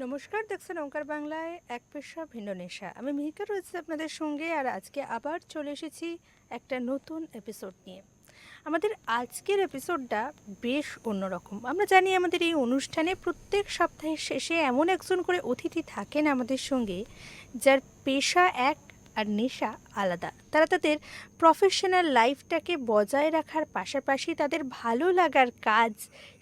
নমস্কার, দেখছেন ওঙ্কার বাংলায় এক পেশা ভিন্ন নেশা। আমি মিহিকা রয়েছে আপনাদের সঙ্গে, আর আজকে আবার চলে এসেছি একটা নতুন এপিসোড নিয়ে। আমাদের আজকের এপিসোডটা বেশ অন্যরকম। আমরা জানি আমাদের এই অনুষ্ঠানে প্রত্যেক সপ্তাহের শেষে এমন একজন করে অতিথি থাকেন আমাদের সঙ্গে, যার পেশা এক আর নেশা আলাদা। তারা তাদের প্রফেশনাল লাইফটাকে বজায় রাখার পাশাপাশি তাদের ভালো লাগার কাজ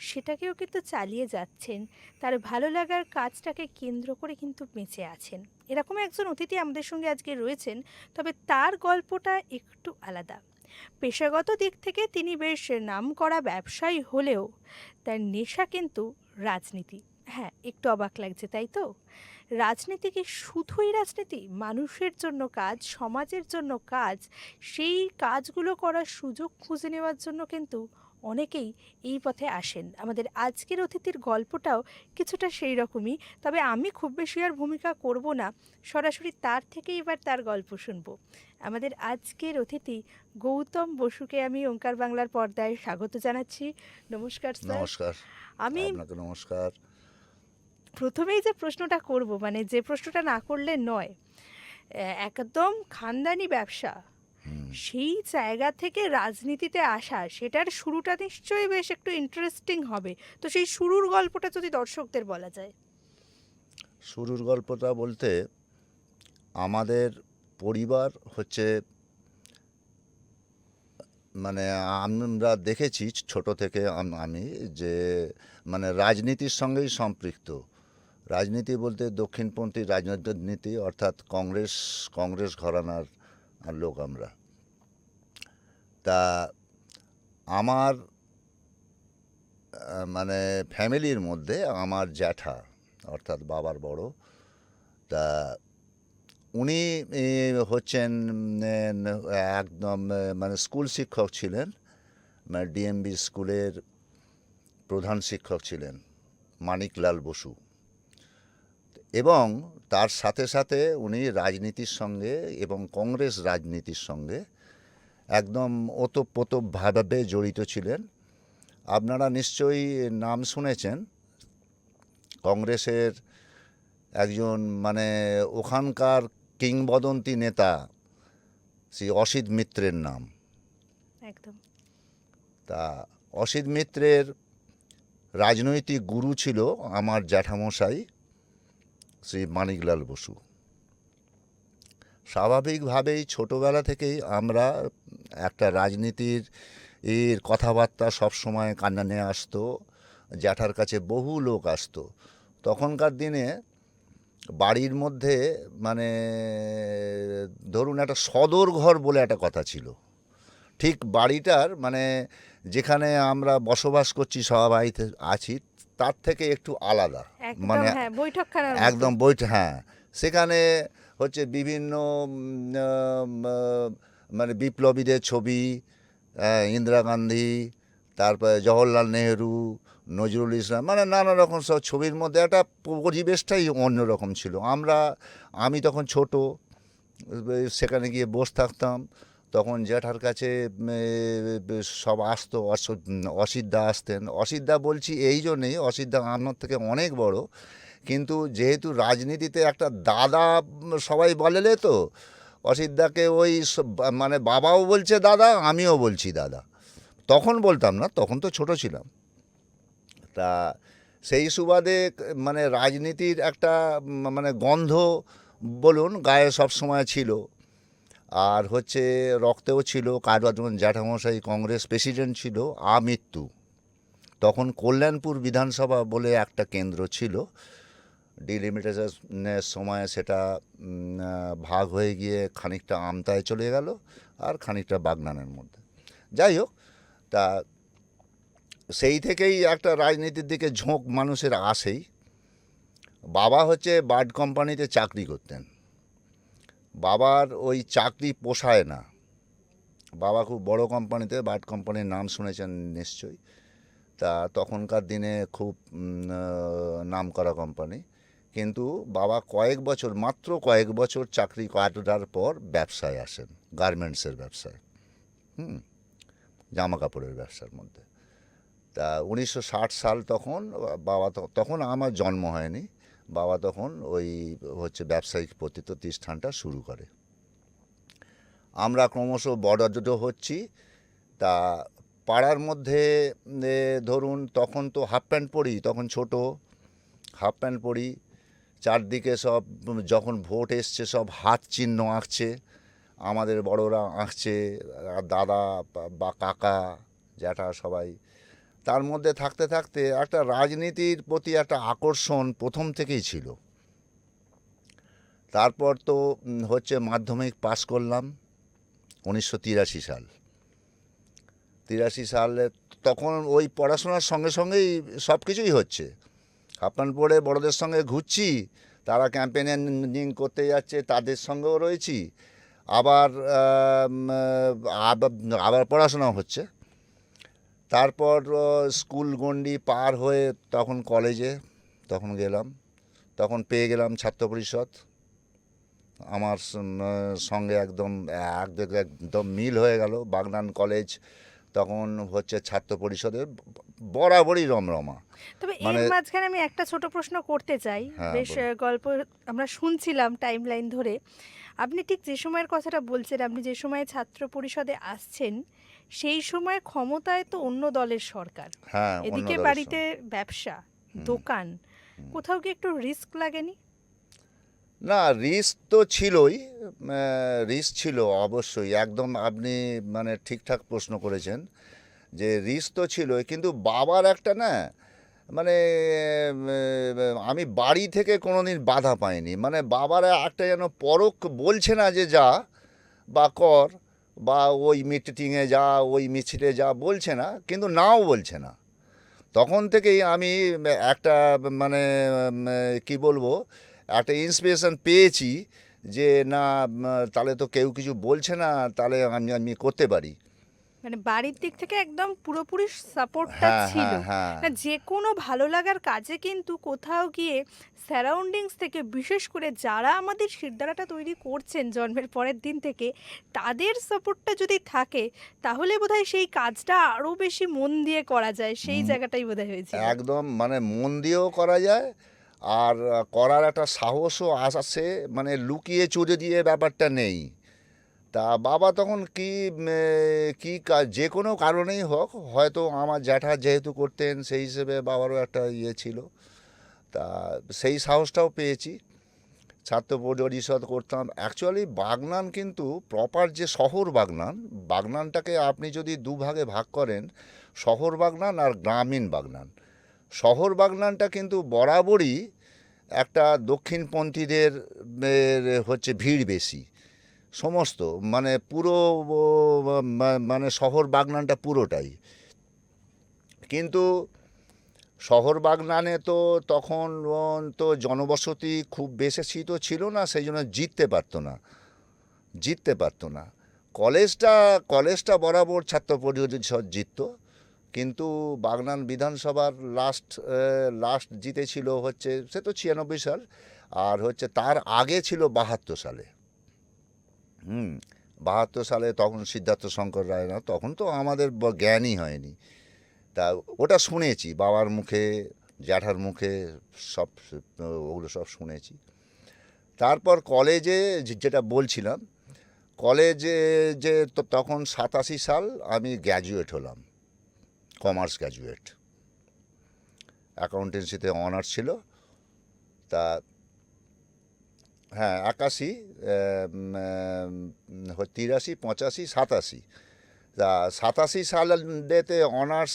সেটাকেও কিন্তু চালিয়ে যাচ্ছেন। তার ভালো লাগার কাজটাকে কেন্দ্র করে কিন্তু বেঁচে আছেন। এরকম একজন অতিথি আমাদের সঙ্গে আজকে রয়েছেন, তবে তার গল্পটা একটু আলাদা। পেশাগত দিক থেকে তিনি বেশ নামকরা ব্যবসায়ী হলেও তার নেশা কিন্তু রাজনীতি। হ্যাঁ, একটু অবাক লাগছে তাই তো? রাজনীতি কি শুধুই রাজনীতি? মানুষের জন্য কাজ, সমাজের জন্য কাজ, সেই কাজগুলো করার সুযোগ খুঁজে নেওয়ার জন্য কিন্তু অনেকেই এই পথে আসেন। আমাদের আজকের অতিথির গল্পটাও কিছুটা সেই রকমই, তবে আমি খুব বেশি আর ভূমিকা করব না, সরাসরি তার থেকে এবার তার গল্প শুনব। আমাদের আজকের অতিথি গৌতম বসুকে আমি ওঙ্কার বাংলার পর্দায় স্বাগত জানাচ্ছি। নমস্কার স্যার। নমস্কার। আমি আপনাকে নমস্কার। প্রথমেই যে প্রশ্নটা করব, মানে যে প্রশ্নটা না করলে নয়, একদম খানদানি ব্যবসা, সেই জায়গা থেকে রাজনীতিতে আসা, সেটার শুরুটা নিশ্চয়ই বেশ একটু ইন্টারেস্টিং হবে। তো সেই শুরুর গল্পটা যদি দর্শকদের বলা যায়। শুরুর গল্পটা বলতে আমাদের পরিবার হচ্ছে, মানে আমরা দেখেছি ছোট থেকে আমি যে মানে রাজনীতির সঙ্গেই সম্পৃক্ত। রাজনীতি বলতে দক্ষিণপন্থী রাজনীতি, অর্থাৎ কংগ্রেস ঘরানার লোক আমরা। তা আমার মানে ফ্যামিলির মধ্যে আমার জ্যাঠা, অর্থাৎ বাবার বড়, তা উনি হচ্ছেন একদম মানে স্কুল শিক্ষক ছিলেন, মানে ডিএমবি স্কুলের প্রধান শিক্ষক ছিলেন মানিকলাল বসু। এবং তার সাথে সাথে উনি রাজনীতির সঙ্গে এবং কংগ্রেস রাজনীতির সঙ্গে একদম ওতপ্রোতভাবে জড়িত ছিলেন। আপনারা নিশ্চয়ই নাম শুনেছেন কংগ্রেসের একজন মানে ওখানকার কিংবদন্তি নেতা শ্রী অসিত মিত্রের নাম। একদম। তা অসিত মিত্রের রাজনৈতিক গুরু ছিল আমার জ্যাঠামশাই শ্রী মানিকলাল বসু। স্বাভাবিকভাবেই ছোটোবেলা থেকেই আমরা একটা রাজনীতির কথাবার্তা সবসময় কানে আসতো। জ্যাঠার কাছে বহু লোক আসতো। তখনকার দিনে বাড়ির মধ্যে মানে ধরুন একটা সদর ঘর বলে একটা কথা ছিল। ঠিক বাড়িটার মানে যেখানে আমরা বসবাস করছি, সবাই আছি, তার থেকে একটু আলাদা। একদম, মানে হ্যাঁ, বৈঠকখানার মতো। একদম হ্যাঁ, সেখানে হচ্ছে বিভিন্ন মানে বিপ্লবীদের ছবি, ইন্দিরা গান্ধী, তারপরে জওহরলাল নেহেরু, নজরুল ইসলাম, মানে নানা রকম সব ছবির মধ্যে একটা পরিবেশটাই অন্যরকম ছিল। আমি তখন ছোট, সেখানে গিয়ে বসে থাকতাম। তখন জ্যাঠার কাছে সব আসতো, অসিতদা আসতেন। অসিতদা বলছি এই জন্যেই, অসিতদা আমার থেকে অনেক বড়, কিন্তু যেহেতু রাজনীতিতে একটা দাদা সবাই বলেলে, তো অসিতদাকে ওই মানে বাবাও বলছে দাদা, আমিও বলছি দাদা। তখন বলতাম না, তখন তো ছোট ছিলাম। তা সেই সুবাদে মানে রাজনীতির একটা মানে গন্ধ বলুন গায়ে সব সময় ছিল। আর হচ্ছে রক্তেও ছিল। কারণ যখন জ্যাঠামশাই কংগ্রেস প্রেসিডেন্ট ছিল আমৃত্যু, তখন কল্যাণপুর বিধানসভা বলে একটা কেন্দ্র ছিল। ডিলিমিটেশনের সময় সেটা ভাগ হয়ে গিয়ে খানিকটা আমতায় চলে গেল আর খানিকটা বাগনানের মধ্যে। যাই হোক, তা সেই থেকেই একটা রাজনীতির দিকে ঝোঁক মানুষের আসেই। বাবা হচ্ছে বার্ড কোম্পানিতে চাকরি করতেন। বাবার ওই চাকরি পোষায় না। বাবা খুব বড় কোম্পানিতে, বার্ড কোম্পানির নাম শুনেছেন নিশ্চয়ই। তা তখনকার দিনে খুব নামকরা কোম্পানি। কিন্তু বাবা মাত্র কয়েক বছর চাকরি কাটার পর ব্যবসায় আসেন, গার্মেন্টসের ব্যবসায়, জামা কাপড়ের ব্যবসার মধ্যে। তা 1960 সাল, তখন বাবা, তখন আমার জন্ম হয়নি, বাবা তখন ওই হচ্ছে ব্যবসায়িক প্রতিষ্ঠানটা শুরু করে। আমরা ক্রমশ বড় হচ্ছি। তা পাড়ার মধ্যে ধরুন তখন তো হাফ প্যান্ট পরি, তখন ছোট হাফ প্যান্ট পরি, চারদিকে সব যখন ভোট এসছে সব হাত চিহ্ন আঁকছে, আমাদের বড়রা আঁকছে, দাদা বা কাকা জ্যাঠা সবাই। তার মধ্যে থাকতে থাকতে একটা রাজনীতির প্রতি একটা আকর্ষণ প্রথম থেকেই ছিল। তারপর তো হচ্ছে মাধ্যমিক পাশ করলাম 1983 সাল। 83 সালে তখন ওই পড়াশোনার সঙ্গে সঙ্গেই সব কিছুই হচ্ছে। হাফ প্যান্ট পরে বড়দের সঙ্গে ঘুরছি, তারা ক্যাম্পেনিং করতে যাচ্ছে, তাদের সঙ্গেও রয়েছি, আবার আবার পড়াশোনাও হচ্ছে। তারপর স্কুল গণ্ডি পার হয়ে তখন কলেজে তখন গেলাম, তখন পেয়ে গেলাম ছাত্র পরিষদ। আমার সঙ্গে একদম একদম মিল হয়ে গেল। বাগনান কলেজ তখন হচ্ছে ছাত্র পরিষদের বরাবরই রমরমা। তবে এর মানে মাঝখানে আমি একটা ছোট প্রশ্ন করতে চাই। হ্যাঁ, বেশ বলুন। গল্প আমরা শুনছিলাম টাইম লাইন ধরে। আপনি ঠিক যে সময়ের কথাটা বলছেন, আপনি যে সময়ে ছাত্র পরিষদে আসছেন, সেই সময় ক্ষমতায় তো অন্য দলের সরকার, হ্যাঁ, অন্য এদিকে দলের বাড়িতে সঙ্গে। ব্যবসা, দোকান, কোথাও কি একটু রিস্ক লাগেনি? না, রিস্ক তো ছিলই, রিস্ক ছিল অবশ্যই। একদম আপনি মানে ঠিকঠাক প্রশ্ন করেছেন যে রিস্ক তো ছিলই, কিন্তু বাবার একটা না মানে আমি বাড়ি থেকে কোনোদিন বাধা পাইনি। মানে বাবার একটা যেন পরোক্ষ বলছে না যে যা বা কর বা ওই মিটিংয়ে যা ওই মিছিলে যা বলছে না, কিন্তু নাও বলছে না। তখন থেকেই আমি একটা মানে কি বলবো, একটা ইন্সপিরেশন পেয়েছি যে না, তাহলে তো কেউ কিছু বলছে না, তাহলে আমি আমি করতে পারি। মানে বাড়ির দিক থেকে একদম পুরোপুরি সাপোর্টটা হ্যাঁ, ছিল। হ্যাঁ, হ্যাঁ, না, যে কোনো ভালো লাগার কাজে কিন্তু কোথাও গিয়ে সারাউন্ডিংস থেকে, বিশেষ করে যারা আমাদের শিরদাঁড়াটা তৈরি করছেন জন্মের পরের দিন থেকে, তাদের সাপোর্টটা যদি থাকে তাহলে বোধহয় সেই কাজটা আরও বেশি মন দিয়ে করা যায়। সেই জায়গাটাই বোধহয় হয়েছিল। একদম মানে মন দিয়েও করা যায়। আর করার একটা সাহসও আসে, মানে লুকিয়ে চুরে দিয়ে ব্যাপারটা নেই। তা বাবা তখন কি কাজ, যে কোনো কারণেই হোক, হয়তো আমার জ্যাঠা যেহেতু করতেন সেই হিসেবে বাবারও একটা ইয়ে ছিল। তা সেই সাহসটাও পেয়েছি। ছাত্র পরিষদ করতাম। অ্যাকচুয়ালি বাগনান কিন্তু প্রপার যে শহর বাগনান, বাগনানটাকে আপনি যদি দুভাগে ভাগ করেন, শহর বাগনান আর গ্রামীণ বাগনান। শহর বাগনানটা কিন্তু বরাবরই একটা দক্ষিণপন্থীদের হচ্ছে ভিড় বেশি সমস্ত, মানে পুরো মানে শহর বাগনানটা পুরোটাই। কিন্তু শহর বাগনানে তো তখন তো জনবসতি খুব বেশি তো ছিল না, সেই জন্য জিততে পারতো না। কলেজটা বরাবর ছাত্র পরিষদ জিততো, কিন্তু বাগনান বিধানসভার লাস্ট জিতেছিল হচ্ছে, সে তো 96 সাল, আর হচ্ছে তার আগে ছিল 72 সালে। 72 সালে তখন সিদ্ধার্থ শঙ্কর রায়, না তখন তো আমাদের জ্ঞানই হয়নি। তা ওটা শুনেছি বাবার মুখে, জ্যাঠার মুখে, সব ওগুলো সব শুনেছি। তারপর কলেজে যেটা বলছিলাম, কলেজে যে তখন 87 সাল আমি গ্র্যাজুয়েট হলাম, কমার্স গ্র্যাজুয়েট, অ্যাকাউন্টেন্সিতে অনার্স ছিল। তা হ্যাঁ, 81, 83, 85, 87। তা 87 সালেতে অনার্স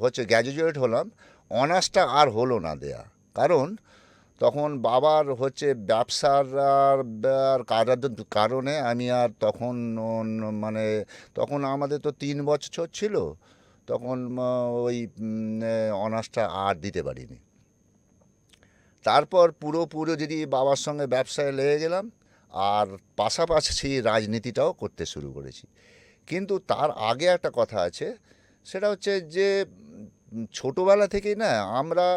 হচ্ছে গ্র্যাজুয়েট হলাম। অনার্সটা আর হলো না দেয়া, কারণ তখন বাবার হচ্ছে ব্যবসার কারণে আমি আর তখন মানে তখন আমাদের তো 3 বছর ছিল, তখন ওই অনার্সটা আর দিতে পারিনি। তারপর পুরো যদি বাবার সঙ্গে ব্যবসায় লেগে গেলাম, আর পাশাপাশি রাজনীতিটাও করতে শুরু করেছি। কিন্তু তার আগে একটা কথা আছে, সেটা হচ্ছে যে ছোটোবেলা থেকেই না আমরা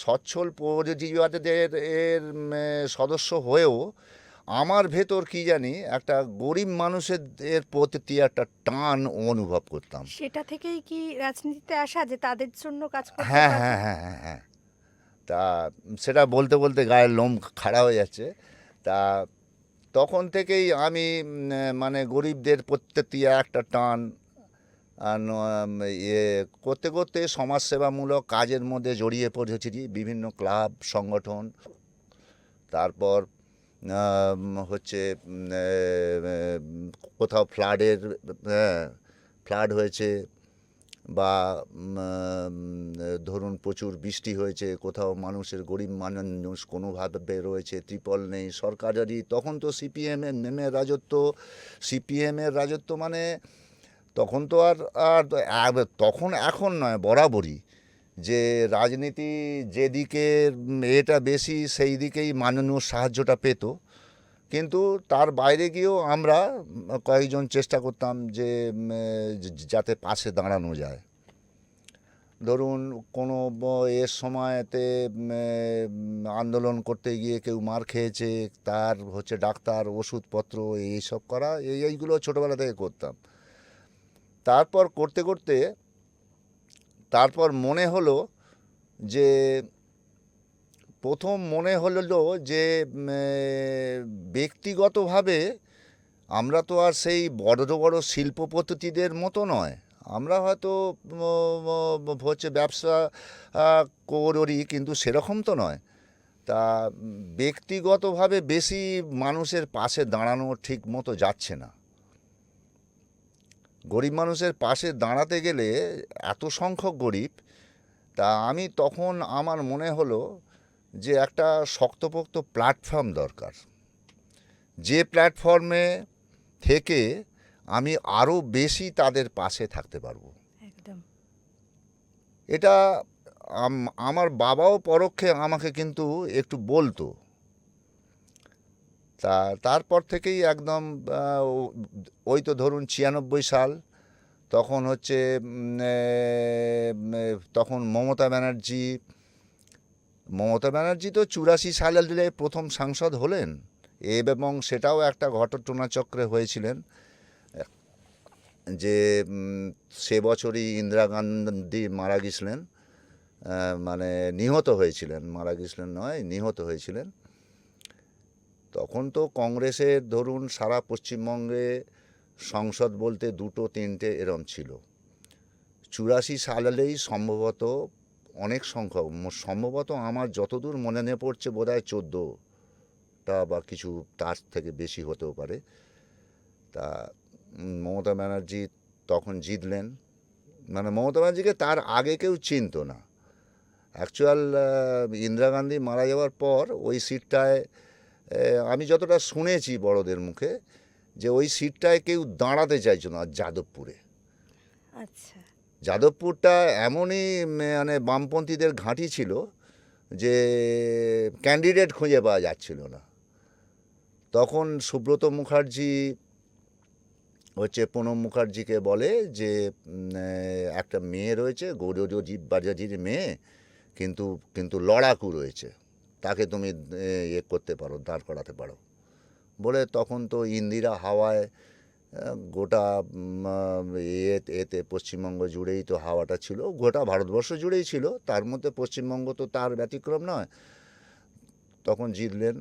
সচ্ছল পরিবারের সদস্য হয়েও আমার ভেতর কি জানি একটা গরিব মানুষের প্রতি একটা টান অনুভব করতাম। সেটা থেকেই কি রাজনীতিতে আসা, যে তাদের জন্য কাজ করতে হ্যাঁ, পারবে? হ্যাঁ, হ্যাঁ, হ্যাঁ, হ্যাঁ। তা সেটা বলতে বলতে গায়ের লোম খাড়া হয়ে যাচ্ছে। তা তখন থেকেই আমি মানে গরিবদের প্রত্যেকটি একটা টান আর ইয়ে করতে করতে সমাজসেবামূলক কাজের মধ্যে জড়িয়ে পড়েছি, বিভিন্ন ক্লাব সংগঠন। তারপর হচ্ছে কোথাও ফ্লাড হয়েছে, বা ধরুন প্রচুর বৃষ্টি হয়েছে, কোথাও মানুষের গরিব মানুষ কোনোভাবে রয়েছে, ত্রিপল নেই সরকারেরই। তখন তো সিপিএমের রাজত্ব, মানে তখন তো তখন এখন নয়, বরাবরই যে রাজনীতি যেদিকে এটা বেশি সেই দিকেই মানুষ সাহায্যটা পেত। কিন্তু তার বাইরে গিয়েও আমরা কয়েকজন চেষ্টা করতাম যে যাতে পাশে দাঁড়ানো যায়। ধরুন কোনো এর সময়তে আন্দোলন করতে গিয়ে কেউ মার খেয়েছে, তার হচ্ছে ডাক্তার, ওষুধপত্র এইসব করা, এইগুলো ছোটোবেলা থেকে করতাম। তারপর করতে করতে তারপর মনে হলো যে প্রথম মনে হলো যে ব্যক্তিগতভাবে আমরা তো আর সেই বড় বড় শিল্পপতিদের মতো নয়। আমরা হয়তো হচ্ছে ব্যবসা করি, কিন্তু সেরকম তো নয়। তা ব্যক্তিগতভাবে বেশি মানুষের পাশে দাঁড়ানো ঠিক মতো যাচ্ছে না। গরিব মানুষের পাশে দাঁড়াতে গেলে এত সংখ্যক গরিব, তা আমি তখন আমার মনে হলো যে একটা শক্তপোক্ত প্ল্যাটফর্ম দরকার, যে প্ল্যাটফর্মে থেকে আমি আরও বেশি তাদের পাশে থাকতে পারবো। একদম। এটা আমার বাবাও পরোক্ষে আমাকে কিন্তু একটু বলতো। তারপর থেকেই একদম ওই তো ধরুন 96 সাল, তখন হচ্ছে তখন মমতা ব্যানার্জি তো 84 সালে প্রথম সাংসদ হলেন, এবং সেটাও একটা ঘটনাচক্রে হয়েছিলেন যে সে বছরই ইন্দিরা গান্ধী মারা গেছিলেন, মানে নিহত হয়েছিলেন, মারা গেছিলেন নয়, নিহত হয়েছিলেন। তখন তো কংগ্রেসের ধরুন সারা পশ্চিমবঙ্গে সংসদ বলতে 2-3টে এরম ছিল। 84 সালেই সম্ভবত অনেক সংখ্যক, সম্ভবত আমার যতদূর মনে পড়ছে বোধহয় 14টা বা কিছু তার থেকে বেশি হতেও পারে। তা মমতা ব্যানার্জি তখন জিতলেন। মানে মমতা ব্যানার্জিকে তার আগে কেউ চিনতো না। অ্যাকচুয়াল ইন্দিরা গান্ধী মারা যাওয়ার পর ওই সিটটায় আমি যতটা শুনেছি বড়দের মুখে, যে ওই সিটটায় কেউ দাঁড়াতে চাইছিল না যাদবপুরে। আচ্ছা। যাদবপুরটা এমনই মানে বামপন্থীদের ঘাঁটি ছিল যে ক্যান্ডিডেট খুঁজে পাওয়া যাচ্ছিল না। তখন সুব্রত মুখার্জি হচ্ছে প্রণব মুখার্জিকে বলে যে একটা মেয়ে রয়েছে, গৌরজিৎ বাজাজির মেয়ে, কিন্তু লড়াকু রয়েছে, তাকে তুমি করতে পারো, দাঁড় করাতে পারো বলে। তখন তো ইন্দিরা হাওয়ায় গোটা এতে পশ্চিমবঙ্গ জুড়েই তো হাওয়াটা ছিল, গোটা ভারতবর্ষ জুড়েই ছিল, তার মধ্যে পশ্চিমবঙ্গ তো তার ব্যতিক্রম নয়। তখন জিতলেন,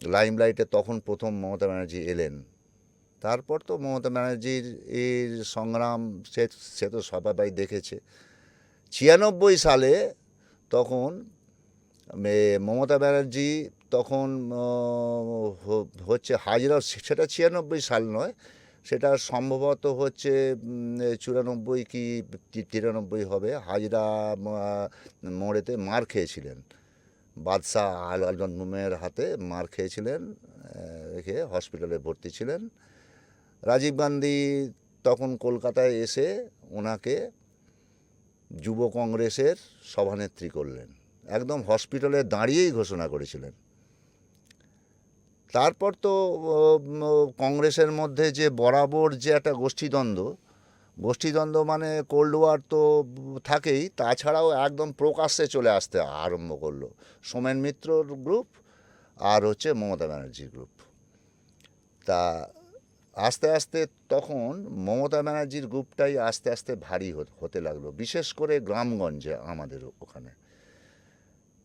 লাইমলাইটে তখন প্রথম মমতা ব্যানার্জি এলেন। তারপর তো মমতা ব্যানার্জির এর সংগ্রাম সে তো সবাই দেখেছে। 96 সালে তখন মমতা ব্যানার্জি তখন হচ্ছে হাজরা, সেটা 96 সাল নয়, সেটা সম্ভবত হচ্ছে 94 কি 93 হবে, হাজরা মোড়েতে মার খেয়েছিলেন, বাদশাহ আলমের হাতে মার খেয়েছিলেন, রেখে হসপিটালে ভর্তি ছিলেন। রাজীব গান্ধী তখন কলকাতায় এসে ওনাকে যুব কংগ্রেসের সভানেত্রী করলেন, একদম হসপিটালে দাঁড়িয়েই ঘোষণা করেছিলেন। তারপর তো কংগ্রেসের মধ্যে যে বরাবর যে একটা গোষ্ঠীদ্বন্দ্ব মানে কোল্ড ওয়ার তো থাকেই, তাছাড়াও একদম প্রকাশ্যে চলে আসতে আরম্ভ করলো সোমেন মিত্রর গ্রুপ আর হচ্ছে মমতা ব্যানার্জির গ্রুপ। তা আস্তে আস্তে তখন মমতা ব্যানার্জির গ্রুপটাই আস্তে আস্তে ভারী হতে লাগলো, বিশেষ করে গ্রামগঞ্জে আমাদের ওখানে।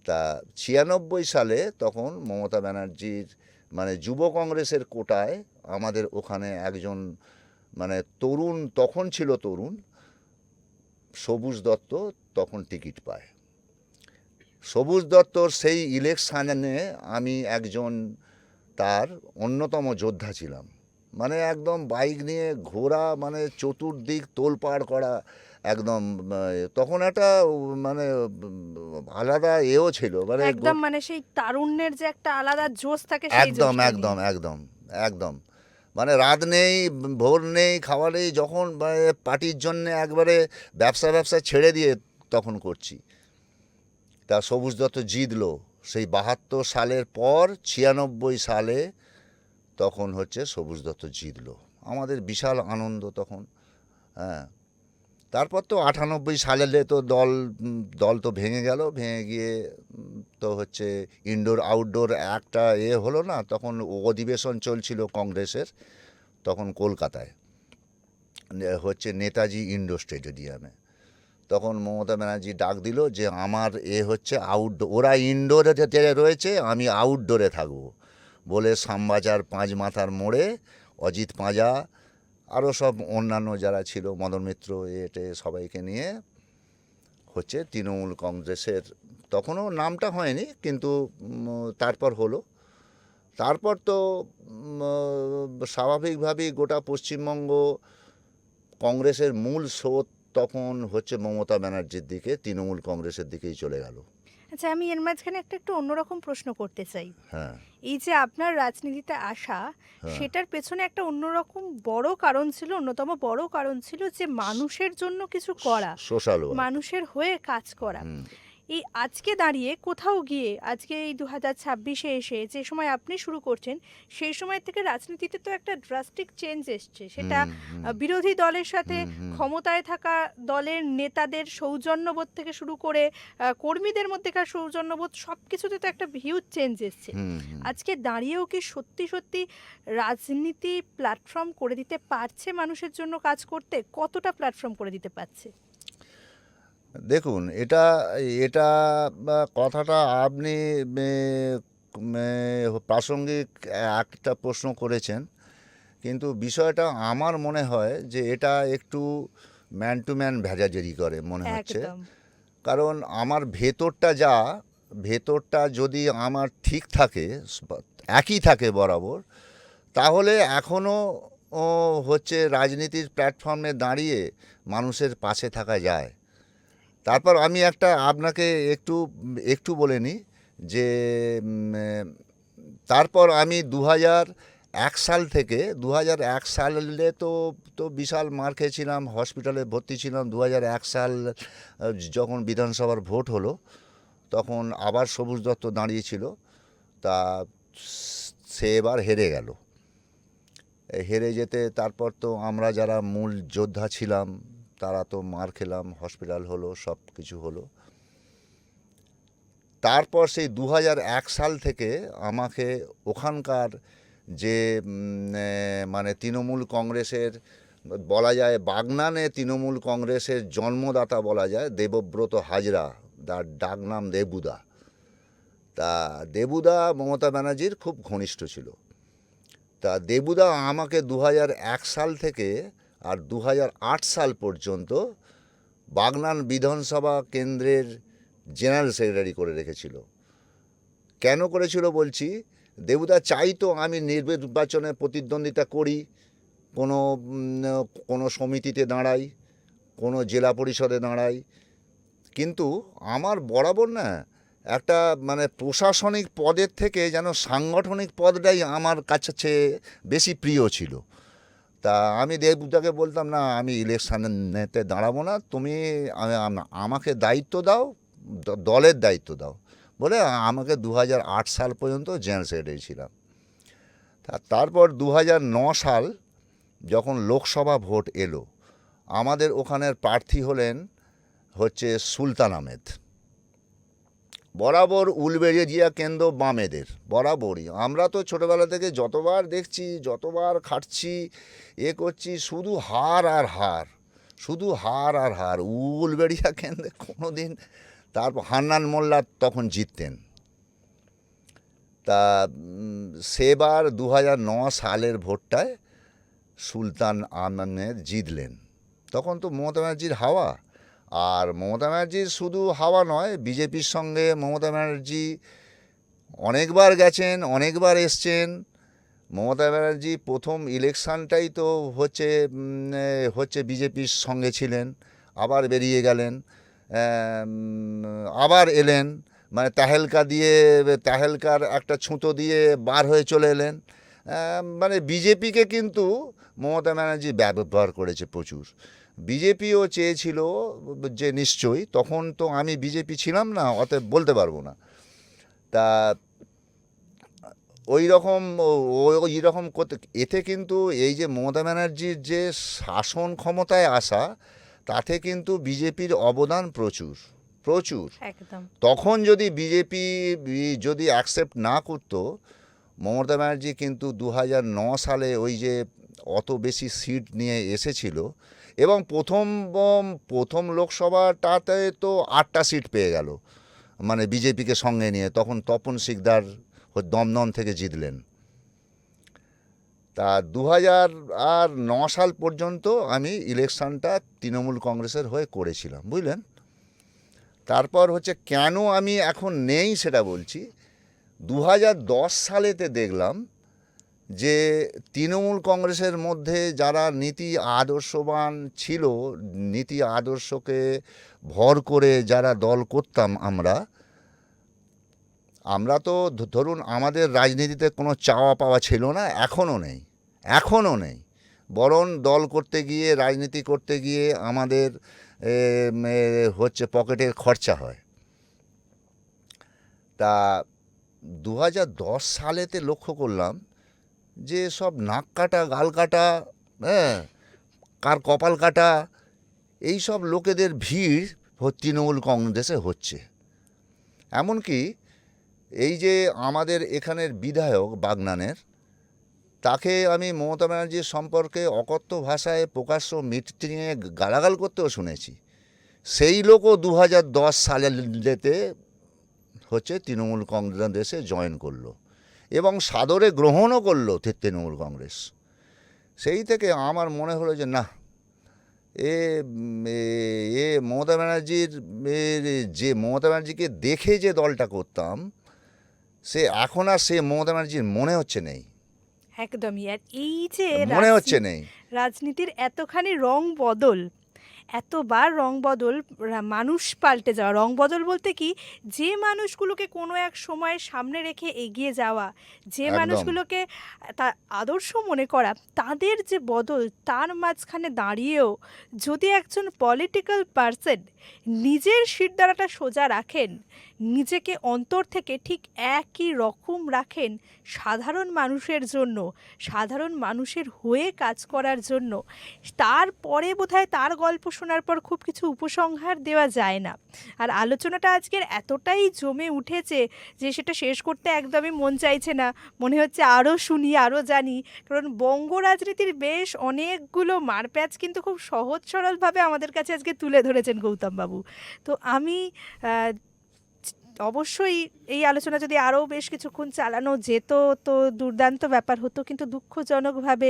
তা 96 সালে তখন মমতা ব্যানার্জির মানে যুব কংগ্রেসের কোটায় আমাদের ওখানে একজন মানে তরুণ, তখন ছিল তরুণ, সবুজ দত্ত তখন টিকিট পায়। সবুজ দত্তর সেই ইলেকশানে আমি একজন তার অন্যতম যোদ্ধা ছিলাম। মানে একদম বাইক নিয়ে ঘোরা, মানে চতুর্দিক তোলপাড় করা একদম। তখন একটা মানে আলাদা এও ছিল, মানে একদম, মানে সেই তারুণ্যের যে একটা আলাদা জোশ থাকে সেই একদম জোশটা একদম নিয়ে। একদম একদম মানে রাত নেই, ভোর নেই, খাওয়া নেই, যখন মানে পার্টির জন্যে একবারে ব্যবসা ছেড়ে দিয়ে তখন করছি। তা সবুজ দত্ত জিতলো সেই 72 সালের পর 96 সালে তখন হচ্ছে সবুজ দত্ত জিতলো। আমাদের বিশাল আনন্দ তখন। হ্যাঁ, তারপর তো 98 সালে তো দল তো ভেঙে গেল, ভেঙে গিয়ে তো হচ্ছে ইনডোর আউটডোর একটা হলো না, তখন অধিবেশন চলছিল কংগ্রেসের তখন কলকাতায়, হচ্ছে নেতাজি ইন্ডোর স্টেডিয়ামে। তখন মমতা ব্যানার্জি ডাক দিল যে আমার হচ্ছে আউটডোর, ওরা ইনডোরে রয়েছে, আমি আউটডোরে থাকবো বলে শ্যামবাজার 5 মাথার মোড়ে অজিত পাঁজা আরও সব অন্যান্য যারা ছিল, মদন মিত্র এটে সবাইকে নিয়ে হচ্ছে তৃণমূল কংগ্রেসের, তখনও নামটা হয়নি কিন্তু তারপর হলো। তারপর তো স্বাভাবিকভাবেই গোটা পশ্চিমবঙ্গ কংগ্রেসের মূল স্রোত তখন হচ্ছে মমতা ব্যানার্জির দিকে, তৃণমূল কংগ্রেসের দিকেই চলে গেল। আচ্ছা, আমি এর মাঝখানে একটু অন্যরকম প্রশ্ন করতে চাই। হ্যাঁ এই যে আপনার রাজনীতিতে আসা, হ্যাঁ সেটার পেছনে একটা অন্যরকম বড় কারণ ছিল, অন্যতম বড় কারণ ছিল যে মানুষের জন্য কিছু করা, সোশ্যাল ওয়ার্ক। মানুষের হয়ে কাজ করা। হুম এই আজকে দাঁড়িয়ে কোথাও গিয়ে, আজকে এই 2026-এ এসে যে সময় আপনি শুরু করছেন, সেই সময় থেকে রাজনীতিতে তো একটা ড্রাস্টিক চেঞ্জ এসছে। সেটা বিরোধী দলের সাথে ক্ষমতায় থাকা দলের নেতাদের সৌজন্যবোধ থেকে শুরু করে কর্মীদের মধ্যেকার সৌজন্যবোধ, সব কিছুতে তো একটা হিউজ চেঞ্জ এসছে। আজকে দাঁড়িয়েও কি সত্যি সত্যি রাজনীতি প্ল্যাটফর্ম করে দিতে পারছে মানুষের জন্য কাজ করতে? কতটা প্ল্যাটফর্ম করে দিতে পারছে? দেখুন, এটা এটা কথাটা আপনি প্রাসঙ্গিক একটা প্রশ্ন করেছেন, কিন্তু বিষয়টা আমার মনে হয় যে এটা একটু ম্যান টু ম্যান ভেজাজেরি করে মনে হচ্ছে। একদম। কারণ আমার ভেতরটা যদি আমার ঠিক থাকে, একই থাকে বরাবর, তাহলে এখনও হচ্ছে রাজনীতির প্ল্যাটফর্মে দাঁড়িয়ে মানুষের পাশে থাকা যায়। তারপর আমি আপনাকে একটু বলে নিই যে তারপর আমি 2001 সাল থেকে 2001 সালে তো তো বিশাল মার খেয়েছিলাম, হসপিটালে ভর্তি ছিলাম। 2001 সাল যখন বিধানসভার ভোট হলো, তখন আবার সবুজ দত্ত দাঁড়িয়েছিল, তা সে এবার হেরে গেল। হেরে যেতে তারপর তো আমরা যারা মূল যোদ্ধা ছিলাম তারা তো মার খেলাম, হসপিটাল হলো, সব কিছু হলো। তারপর সেই 2001 সাল থেকে আমাকে ওখানকার যে মানে তৃণমূল কংগ্রেসের বলা যায়, বাগনানে তৃণমূল কংগ্রেসের জন্মদাতা বলা যায় দেবব্রত হাজরা, তার ডাক নাম দেবুদা। তা দেবুদা মমতা ব্যানার্জির খুব ঘনিষ্ঠ ছিল। তা দেবুদা আমাকে 2001 সাল থেকে আর 2008 সাল পর্যন্ত বাগনান বিধানসভা কেন্দ্রের জেনারেল সেক্রেটারি করে রেখেছিল। কেন করেছিল বলছি, দেবুদা চাইতো আমি নির্বাচনে প্রতিদ্বন্দ্বিতা করি, কোনো সমিতিতে দাঁড়াই, কোনো জেলা পরিষদে দাঁড়াই, কিন্তু আমার বরাবর না একটা মানে প্রশাসনিক পদের থেকে যেন সাংগঠনিক পদটাই আমার কাছে বেশি প্রিয় ছিল। তা আমি দেবুদাকে বলতাম, না আমি ইলেকশানেতে দাঁড়াবো না, তুমি আমাকে দায়িত্ব দাও, দলের দায়িত্ব দাও বলে আমাকে 2008 সাল পর্যন্ত জেনারেল সেক্রেটারি ছিলাম। তারপর 2009 সাল যখন লোকসভা ভোট এলো, আমাদের ওখানের প্রার্থী হলেন হচ্ছে সুলতান আহমেদ। বরাবর উলবেড়িয়া কেন্দ্র বামেদের, বরাবরই আমরা তো ছোটোবেলা থেকে যতবার দেখছি, যতবার খাটছি, করছি, শুধু হার আর হার, শুধু হার আর হার। উলবেড়িয়া কেন্দ্রে কোনো দিন তারপর হান্নান মোল্লা তখন জিততেন। তা সেবার 2009 সালের ভোটটায় সুলতান আহমেদ জিতলেন। তখন তো মমতা ব্যানার্জির হাওয়া। আর মমতা ব্যানার্জির শুধু হাওয়া নয়, বিজেপির সঙ্গে মমতা ব্যানার্জি অনেকবার গেছেন, অনেকবার এসছেন। মমতা ব্যানার্জি প্রথম ইলেকশানটাই তো হচ্ছে বিজেপির সঙ্গে ছিলেন, আবার বেরিয়ে গেলেন, আবার এলেন, মানে তাহেলকার একটা ছুতো দিয়ে বার হয়ে চলে এলেন। মানে বিজেপিকে কিন্তু মমতা ব্যানার্জি ব্যবহার করেছে প্রচুর। বিজেপিও চেয়েছিল যে নিশ্চয়ই, তখন তো আমি বিজেপি ছিলাম না, অতএব বলতে পারবো না। তা ওই রকম করতে, এতে কিন্তু এই যে মমতা ব্যানার্জির যে শাসন ক্ষমতায় আসা, তাতে কিন্তু বিজেপির অবদান প্রচুর প্রচুর। একদম। তখন যদি বিজেপি যদি অ্যাকসেপ্ট না করতো, মমতা ব্যানার্জি কিন্তু 2009 সালে ওই যে অত বেশি সিট নিয়ে এসেছিল, এবং প্রথম লোকসভাটাতে তো 8টা সিট পেয়ে গেল, মানে বিজেপিকে সঙ্গে নিয়ে। তখন তপন শিকদার দমদম থেকে জিতলেন। তা 2009 সাল পর্যন্ত আমি ইলেকশনটা তৃণমূল কংগ্রেসের হয়ে করেছিলাম, বুঝলেন। তারপর কেন আমি এখন নেই সেটা বলছি। 2010 সালেতে দেখলাম যে তৃণমূল কংগ্রেসের মধ্যে যারা নীতি আদর্শবান ছিল, নীতি আদর্শকে ভর করে যারা দল করতাম আমরা তো ধরুন আমাদের রাজনীতিতে কোনো চাওয়া পাওয়া ছিল না, এখনও নেই। বরং দল করতে গিয়ে, রাজনীতি করতে গিয়ে আমাদের পকেটের খরচা হয়। তা 2010 সালেতে লক্ষ্য করলাম যে সব নাক কাটা, গাল কাটা, হ্যাঁ, কার কপাল কাটা, এই সব লোকেদের ভিড় তৃণমূল কংগ্রেসে হচ্ছে। এমনকি এই যে আমাদের এখানের বিধায়ক বাগনানের, তাকে আমি মমতা ব্যানার্জির সম্পর্কে অকথ্য ভাষায় প্রকাশ্য মিটিংয়ে গালাগাল করতেও শুনেছি। সেই লোকও 2010 সালেতে তৃণমূল কংগ্রেসে জয়েন করলো এবং সাদরে গ্রহণও করলো তৃণমূল কংগ্রেস। সেই থেকে আমার মনে হলো যে না, মমতা ব্যানার্জিকে দেখে যে দলটা করতাম, সে এখন আর সে মমতা ব্যানার্জির মনে হচ্ছে নেই, একদমই। আর এই যে মনে হচ্ছে নেই। রাজনীতির এতখানি রং বদল, এতবার রং বদল, মানুষ পাল্টে যাওয়া, রং বদল বলতে কি, যে মানুষগুলোকে কোনো এক সময় সামনে রেখে এগিয়ে যাওয়া, যে একদম। মানুষগুলোকে তার আদর্শ মনে করা, তাদের যে বদল, তার মাঝখানে দাঁড়িয়েও যদি একজন পলিটিক্যাল পার্সন নিজের শিরদাঁড়াটা সোজা রাখেন, নিজেকে অন্তর থেকে ঠিক একই রকম রাখেন সাধারণ মানুষের জন্য, সাধারণ মানুষের হয়ে কাজ করার জন্য, তারপরে বোধহয় তার গল্প শোনার পর খুব কিছু উপসংহার দেওয়া যায় না। আর আলোচনাটা আজকের এতটাই জমে উঠেছে যে সেটা শেষ করতে একদমই মন চাইছে না, মনে হচ্ছে আরও শুনি, আরও জানি। কারণ বঙ্গ রাজনীতির বেশ অনেকগুলো মারপ্যাচ কিন্তু খুব সহজ সরলভাবে আমাদের কাছে আজকে তুলে ধরেছেন গৌতমবাবু। তো আমি অবশ্যই এই আলোচনা যদি আরও বেশ কিছুক্ষণ চালানো যেত তো দুর্দান্ত ব্যাপার হতো, কিন্তু দুঃখজনকভাবে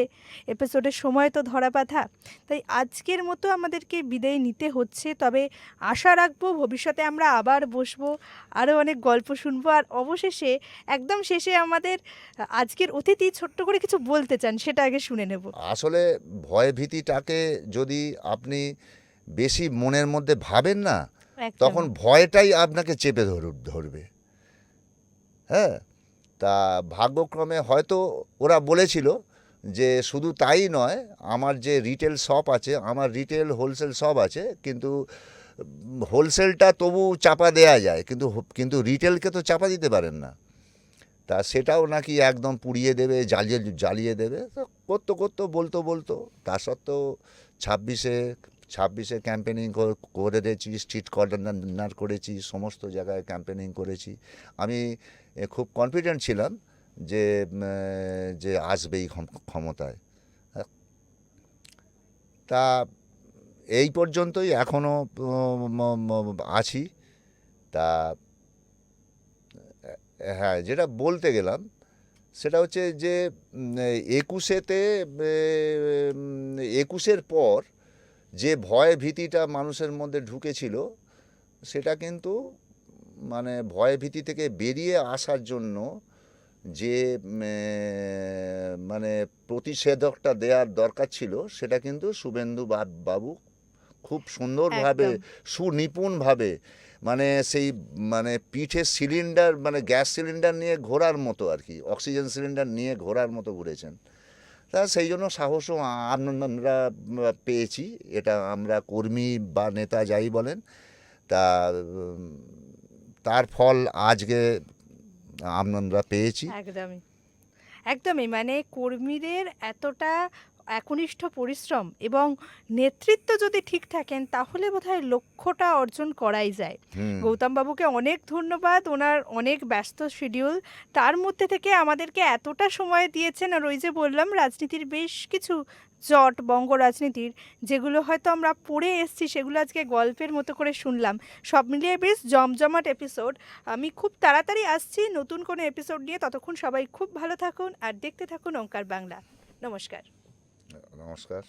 এপিসোডের সময় তো ধরা বাঁধা। তাই আজকের মতো আমাদেরকে বিদায় নিতে হচ্ছে। তবে আশা রাখবো ভবিষ্যতে আমরা আবার বসবো, আরও অনেক গল্প শুনবো। আর অবশেষে একদম শেষে আমাদের আজকের অতিথি ছোট্ট করে কিছু বলতে চান, সেটা আগে শুনে নেব। আসলে ভয় ভীতিটাকে যদি আপনি বেশি মনের মধ্যে ভাবেন না, তখন ভয়টাই আপনাকে চেপে ধরবে। হ্যাঁ, তা ভাগ্যক্রমে হয়তো ওরা বলেছিল যে শুধু তাই নয়, আমার যে রিটেল শপ আছে, আমার রিটেল হোলসেল শপ আছে, কিন্তু হোলসেলটা তবু চাপা দেয়া যায়, কিন্তু রিটেলকে তো চাপা দিতে পারেন না। তা সেটাও নাকি একদম পুড়িয়ে দেবে, জ্বালিয়ে দেবে। তো করতে বলতো তা সত্ত্বেও 26-এ ক্যাম্পেনিং করেছি, স্ট্রিট কর্নার করেছি, সমস্ত জায়গায় ক্যাম্পেনিং করেছি। আমি খুব কনফিডেন্ট ছিলাম যে আসবেই ক্ষমতায়। তা এই পর্যন্তই, এখনও আছি। তা হ্যাঁ, যেটা বলতে গেলাম সেটা হচ্ছে যে 21-এতে 21-এর পর যে ভয় ভীতিটা মানুষের মধ্যে ঢুকেছিল সেটা কিন্তু মানে ভয় ভীতি থেকে বেরিয়ে আসার জন্য যে মানে প্রতিষেধকটা দেওয়ার দরকার ছিল সেটা কিন্তু শুভেন্দু বাবু খুব সুন্দরভাবে একদম। সুনিপুণভাবে মানে সেই মানে পিঠে সিলিন্ডার মানে গ্যাস সিলিন্ডার নিয়ে ঘোরার মতো আর কি, অক্সিজেন সিলিন্ডার নিয়ে ঘোরার মতো ঘুরেছেন। তা সেই জন্য সাহসও আমরা পেয়েছি, এটা আমরা কর্মী বা নেতা যাই বলেন। তা তার ফল আজকে আমরা পেয়েছি। একদমই একদমই মানে কর্মীদের এতটা একনিষ্ঠ পরিশ্রম এবং নেতৃত্ব যদি ঠিক থাকেন তাহলে বোধহয় লক্ষ্যটা অর্জন করাই যায়। হুম। গৌতম বাবুকে অনেক ধন্যবাদ, ওনার অনেক ব্যস্ত শিডিউল, তার মধ্যে থেকে আমাদেরকে এতটা সময় দিয়েছেন। আর ওই যে বললাম রাজনীতির বেশ কিছু জট বঙ্গ রাজনীতির, যেগুলো হয়তো আমরা পড়ে এসেছি সেগুলো আজকে গল্পের মতো করে শুনলাম। সব মিলিয়ে বেশ জমজমাট এপিসোড। আমি খুব তাড়াতাড়ি আসছি নতুন কোনো এপিসোড নিয়ে, ততক্ষণ সবাই খুব ভালো থাকুন আর দেখতে থাকুন ওঙ্কার বাংলা। নমস্কার। নমস্কার।